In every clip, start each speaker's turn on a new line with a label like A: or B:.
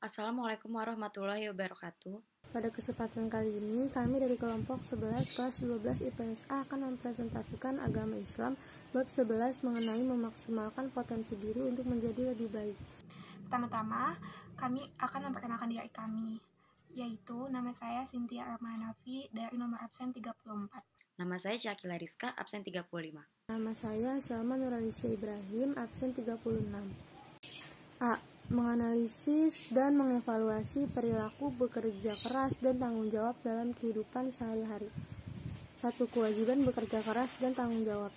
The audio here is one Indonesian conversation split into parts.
A: Assalamualaikum warahmatullahi wabarakatuh.
B: Pada kesempatan kali ini, kami dari kelompok 11 kelas 12 IPSA akan mempresentasikan agama Islam bab 11 mengenai memaksimalkan potensi diri untuk menjadi lebih baik.
C: Pertama-tama, kami akan memperkenalkan diri kami, yaitu nama saya Cynthia Armanafi dari nomor absen 34.
A: Nama saya Syakila Rizka, absen 35.
B: Nama saya Salma Nuralisya Ibrahim, absen 36. A. Menganalisis dan mengevaluasi perilaku bekerja keras dan tanggung jawab dalam kehidupan sehari-hari. 1. Kewajiban bekerja keras dan tanggung jawab.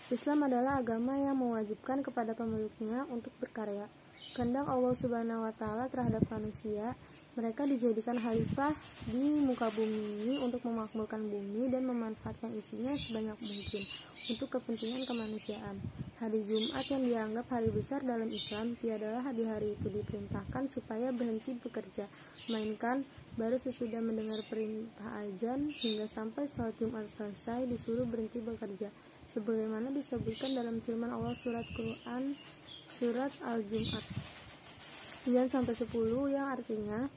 B: Islam adalah agama yang mewajibkan kepada pemeluknya untuk berkarya. Kehendak Allah Subhanahu wa Ta'ala terhadap manusia, mereka dijadikan khalifah di muka bumi ini untuk memakmurkan bumi dan memanfaatkan isinya sebanyak mungkin untuk kepentingan kemanusiaan. Hari Jumat yang dianggap hari besar dalam Islam, tiadalah di hari itu diperintahkan supaya berhenti bekerja, melainkan baru sesudah mendengar perintah azan hingga sampai sholat Jumat selesai disuruh berhenti bekerja, sebagaimana disebutkan dalam firman Allah surat Quran surat Al-Jum'at 9-10 yang artinya,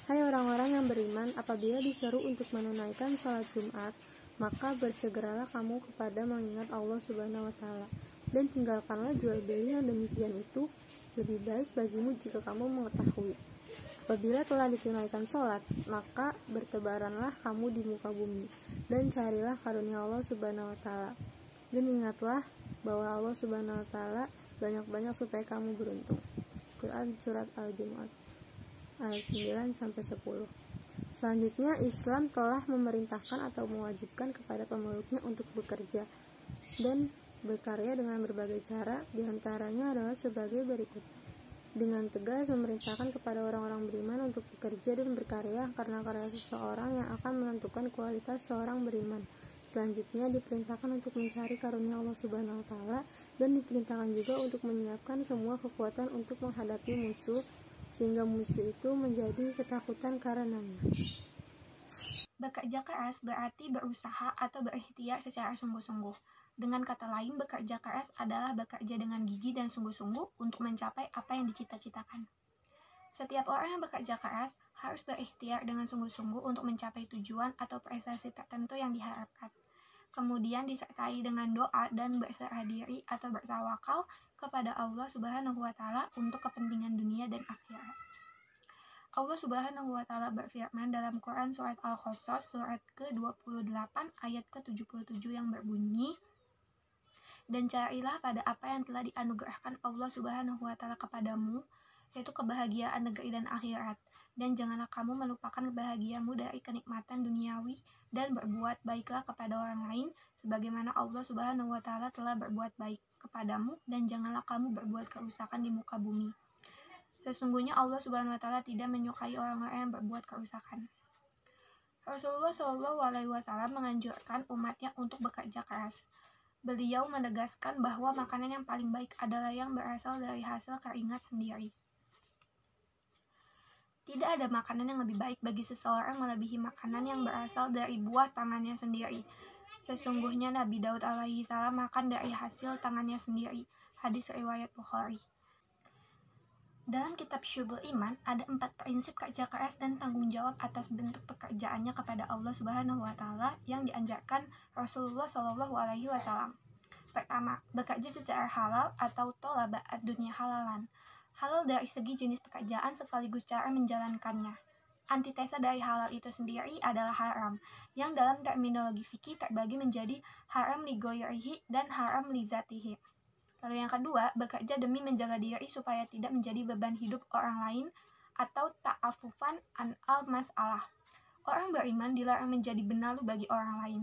B: hai orang-orang yang beriman, apabila diseru untuk menunaikan sholat Jumat, maka bersegeralah kamu kepada mengingat Allah Subhanahu wa Ta'ala, dan tinggalkanlah jual beli yang demikian itu lebih baik bagimu jika kamu mengetahui. Apabila telah ditunaikan sholat, maka bertebaranlah kamu di muka bumi, dan carilah karunia Allah Subhanahu wa Ta'ala, dan ingatlah bahwa Allah Subhanahu wa Ta'ala banyak-banyak supaya kamu beruntung. Quran surat Al-Jum'at ayat 9-10. Selanjutnya, Islam telah memerintahkan atau mewajibkan kepada pemeluknya untuk bekerja dan berkarya dengan berbagai cara, diantaranya adalah sebagai berikut. Dengan tegas memerintahkan kepada orang-orang beriman untuk bekerja dan berkarya karena karya seseorang yang akan menentukan kualitas seorang beriman. Selanjutnya diperintahkan untuk mencari karunia Allah Subhanahu wa Ta'ala dan diperintahkan juga untuk menyiapkan semua kekuatan untuk menghadapi musuh sehingga musuh itu menjadi ketakutan karenanya.
C: Bekerja keras berarti berusaha atau berikhtiar secara sungguh-sungguh. Dengan kata lain, bekerja keras adalah bekerja dengan gigih dan sungguh-sungguh untuk mencapai apa yang dicita-citakan. Setiap orang yang bekerja keras harus berikhtiar dengan sungguh-sungguh untuk mencapai tujuan atau prestasi tertentu yang diharapkan. Kemudian disertai dengan doa dan berserah diri atau bertawakal kepada Allah Subhanahu wa Ta'ala untuk kepentingan dunia dan akhirat. Allah Subhanahu wa Ta'ala berfirman dalam Quran surat Al-Qasas surat ke-28 ayat ke-77 yang berbunyi, dan carilah pada apa yang telah dianugerahkan Allah Subhanahu wa Ta'ala kepadamu, yaitu kebahagiaan negeri dan akhirat, dan janganlah kamu melupakan kebahagiaanmu dari kenikmatan duniawi dan berbuat baiklah kepada orang lain sebagaimana Allah Subhanahu wa Ta'ala telah berbuat baik kepadamu, dan janganlah kamu berbuat kerusakan di muka bumi. Sesungguhnya Allah Subhanahu wa Ta'ala tidak menyukai orang-orang yang berbuat kerusakan. Rasulullah Shallallahu alaihi wasallam menganjurkan umatnya untuk bekerja keras. Beliau menegaskan bahwa makanan yang paling baik adalah yang berasal dari hasil keringat sendiri. Tidak ada makanan yang lebih baik bagi seseorang melebihi makanan yang berasal dari buah tangannya sendiri. Sesungguhnya Nabi Daud alaihi salam makan dari hasil tangannya sendiri. Hadis riwayat Bukhari. Dalam kitab Syubul Iman ada 4 prinsip kerja keras dan tanggung jawab atas bentuk pekerjaannya kepada Allah Subhanahu wa Ta'ala yang diajarkan Rasulullah Shallallahu alaihi wasallam. Pertama, bekerja secara halal atau tolaba ad-dunya halalan. Halal dari segi jenis pekerjaan sekaligus cara menjalankannya. Antitesa dari halal itu sendiri adalah haram, yang dalam terminologi fikih terbagi menjadi haram li ghairihi dan haram li zatihi. Lalu yang kedua, bekerja demi menjaga diri supaya tidak menjadi beban hidup orang lain atau ta'afufan an al-mas'alah. Orang beriman dilarang menjadi benalu bagi orang lain.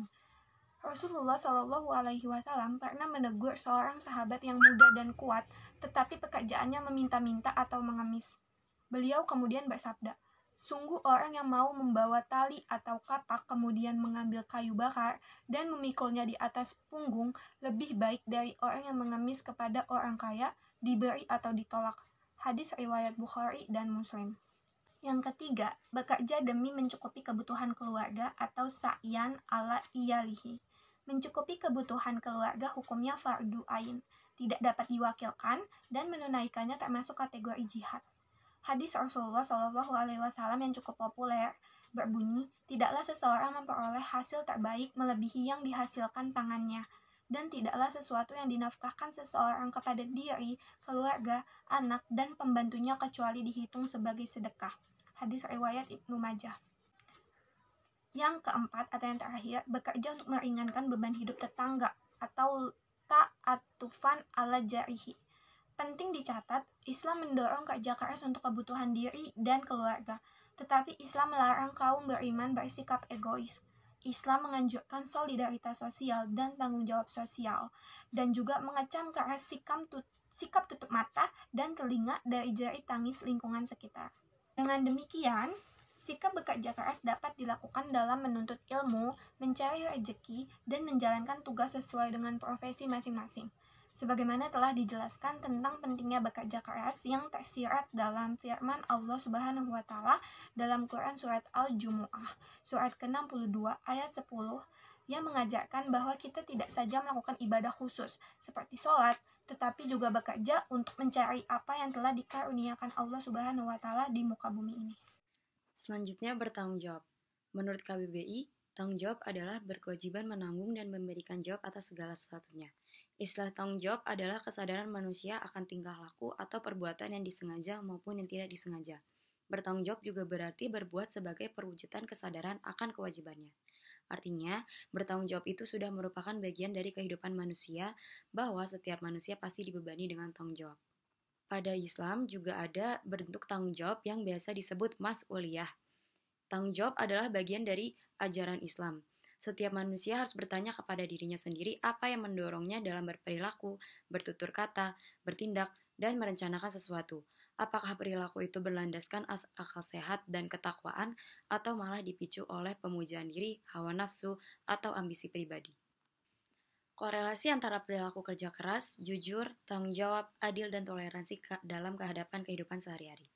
C: Rasulullah Shallallahu alaihi wasallam pernah menegur seorang sahabat yang muda dan kuat, tetapi pekerjaannya meminta-minta atau mengemis. Beliau kemudian bersabda, sungguh orang yang mau membawa tali atau kapak kemudian mengambil kayu bakar dan memikulnya di atas punggung lebih baik dari orang yang mengemis kepada orang kaya, diberi atau ditolak. Hadis riwayat Bukhari dan Muslim. Yang ketiga, bekerja demi mencukupi kebutuhan keluarga atau sa'yan ala iyalihi. Mencukupi kebutuhan keluarga hukumnya fardu ain. tidak dapat diwakilkan, dan menunaikannya termasuk kategori jihad. Hadis Rasulullah Shallallahu Alaihi Wasallam yang cukup populer berbunyi, tidaklah seseorang memperoleh hasil terbaik melebihi yang dihasilkan tangannya, dan tidaklah sesuatu yang dinafkahkan seseorang kepada diri, keluarga, anak, dan pembantunya kecuali dihitung sebagai sedekah. Hadis riwayat Ibnu Majah. Yang keempat atau yang terakhir, bekerja untuk meringankan beban hidup tetangga atau ta'atufan ala jarihi. Penting dicatat, Islam mendorong kerja keras untuk kebutuhan diri dan keluarga, tetapi Islam melarang kaum beriman bersikap egois. Islam menganjurkan solidaritas sosial dan tanggung jawab sosial, dan juga mengecam keras sikap tutup mata dan telinga dari jari tangis lingkungan sekitar. Dengan demikian, sikap bekerja keras dapat dilakukan dalam menuntut ilmu, mencari rezeki, dan menjalankan tugas sesuai dengan profesi masing-masing. Sebagaimana telah dijelaskan tentang pentingnya bekerja keras yang tersirat dalam firman Allah Subhanahu wa Ta'ala dalam Quran surat Al-Jumu'ah, surat ke-62 ayat 10, yang mengajarkan bahwa kita tidak saja melakukan ibadah khusus seperti sholat, tetapi juga bekerja untuk mencari apa yang telah dikaruniakan Allah Subhanahu wa Ta'ala di muka bumi ini.
A: Selanjutnya bertanggung jawab. Menurut KBBI, tanggung jawab adalah berkewajiban menanggung dan memberikan jawab atas segala sesuatunya. Istilah tanggung jawab adalah kesadaran manusia akan tingkah laku atau perbuatan yang disengaja maupun yang tidak disengaja. Bertanggung jawab juga berarti berbuat sebagai perwujudan kesadaran akan kewajibannya. Artinya, bertanggung jawab itu sudah merupakan bagian dari kehidupan manusia, bahwa setiap manusia pasti dibebani dengan tanggung jawab. Pada Islam juga ada bentuk tanggung jawab yang biasa disebut mas'uliyah. Tanggung jawab adalah bagian dari ajaran Islam. Setiap manusia harus bertanya kepada dirinya sendiri apa yang mendorongnya dalam berperilaku, bertutur kata, bertindak, dan merencanakan sesuatu. Apakah perilaku itu berlandaskan akal sehat dan ketakwaan, atau malah dipicu oleh pemujaan diri, hawa nafsu, atau ambisi pribadi. Korelasi antara perilaku kerja keras, jujur, tanggung jawab, adil, dan toleransi dalam kehadapan kehidupan sehari-hari.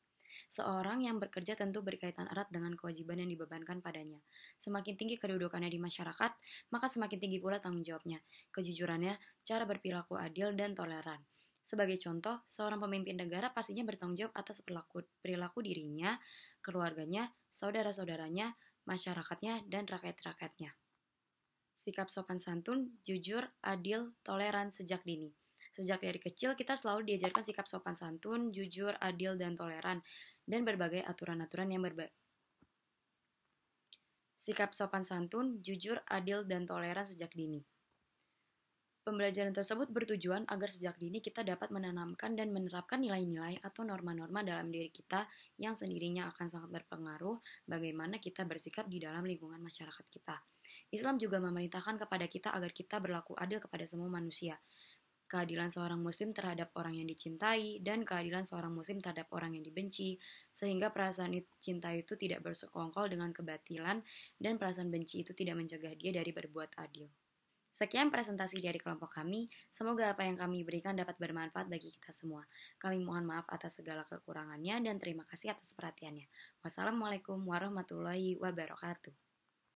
A: Seorang yang bekerja tentu berkaitan erat dengan kewajiban yang dibebankan padanya. Semakin tinggi kedudukannya di masyarakat, maka semakin tinggi pula tanggung jawabnya, kejujurannya, cara berperilaku adil dan toleran. Sebagai contoh, seorang pemimpin negara pastinya bertanggung jawab atas perilaku dirinya, keluarganya, saudara-saudaranya, masyarakatnya, dan rakyat-rakyatnya. Sikap sopan santun, jujur, adil, toleran sejak dini. Sejak dari kecil kita selalu diajarkan sikap sopan santun, jujur, adil, dan toleran, dan berbagai aturan-aturan yang Sikap sopan santun, jujur, adil, dan toleran sejak dini. Pembelajaran tersebut bertujuan agar sejak dini kita dapat menanamkan dan menerapkan nilai-nilai atau norma-norma dalam diri kita yang sendirinya akan sangat berpengaruh bagaimana kita bersikap di dalam lingkungan masyarakat kita. Islam juga memerintahkan kepada kita agar kita berlaku adil kepada semua manusia. Keadilan seorang muslim terhadap orang yang dicintai dan keadilan seorang muslim terhadap orang yang dibenci, sehingga perasaan cinta itu tidak bersekongkol dengan kebatilan dan perasaan benci itu tidak mencegah dia dari berbuat adil. Sekian presentasi dari kelompok kami, semoga apa yang kami berikan dapat bermanfaat bagi kita semua. Kami mohon maaf atas segala kekurangannya dan terima kasih atas perhatiannya. Wassalamualaikum warahmatullahi wabarakatuh.